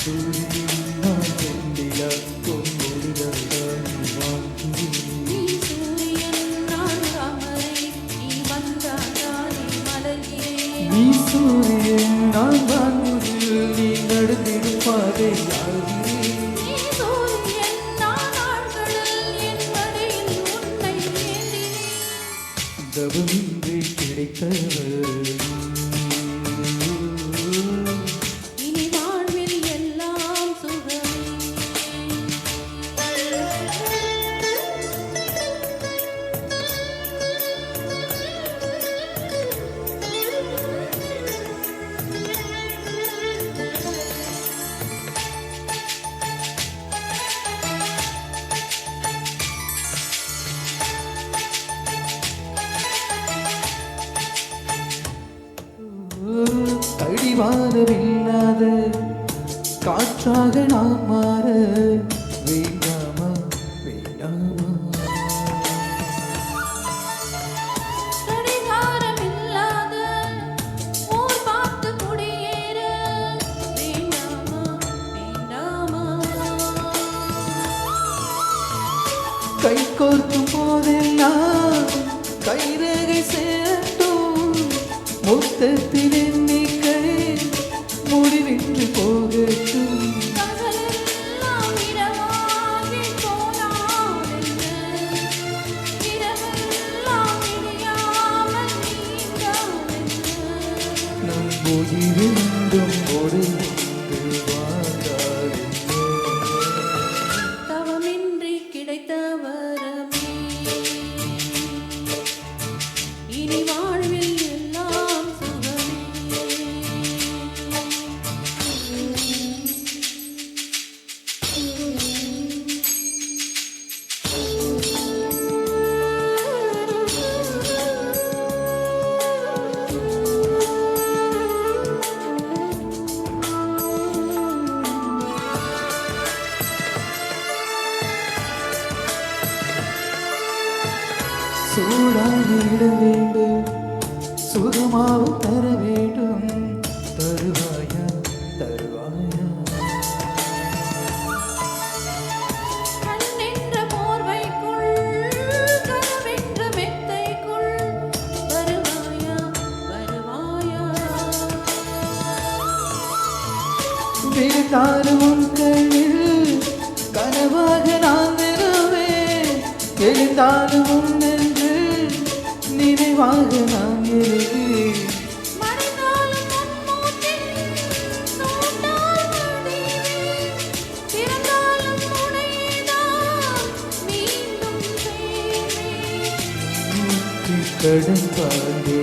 சூரியன் நான் வெண்ணிலா பொன்மொழிதான் நீ சூரியன் நான் தாமரை நீ வந்தாதானே மலர்கிறேன் நீ சூரியன் நான் வான்முகில் நீ நடந்திடும் பாதையாகிறேன் நீ சூரியன் நான் ஆழ்கடல் என் மடியில் உன்னை ஏந்தினேன் தவமின்றி கிடைத்தவர் இனி வாழ்வில் எல்லாம் சுகமே அடிவாரமில்லாத காற்றாக நாம் மாற வேண்டாமா வேண்டாமா கடிகாரமில்லாத ஊர் பார்த்து குடியேற வேண்டாமா வேண்டாமா கை கோர்க்கும் போதெல்லாம் கைரேகை சேரட்டும் மொத்தத்தில் எண்ணிக்கை முடிவின்றி போகட்டும் பகலெல்லாம் இரவாகி போனாலென்ன? இரவெல்லாம் விடியாமல் நீங்காலென்ன? நம் உயிரெங்கும் ஒடுங்கு வாழ்ந்தால் தவமின்றி கிடைத்த வரமே இனி வாழ்வில் எல்லாம் சுகமே சூடாக இட வேண்டும் சுகமாவும் தர வேண்டும் தருவாயா தருவாயா கண்ணென்ற போர்வைக்குள் கனவென்ற மெத்தைக்குள் வருவாயா வருவாயா விழுந்தாலும் உன் கையில் கனவாக நான் நிறுவேன் எழுந்தாலும் உன் என்று நினைவாக நான் எழுவேன் மறைந்தாலும் உன் மூச்சில் நோட்டால் மடிவேன் பிறந்தாலும் உனையேதான் மீண்டும் சேர்வேன் கடன் பாண்டே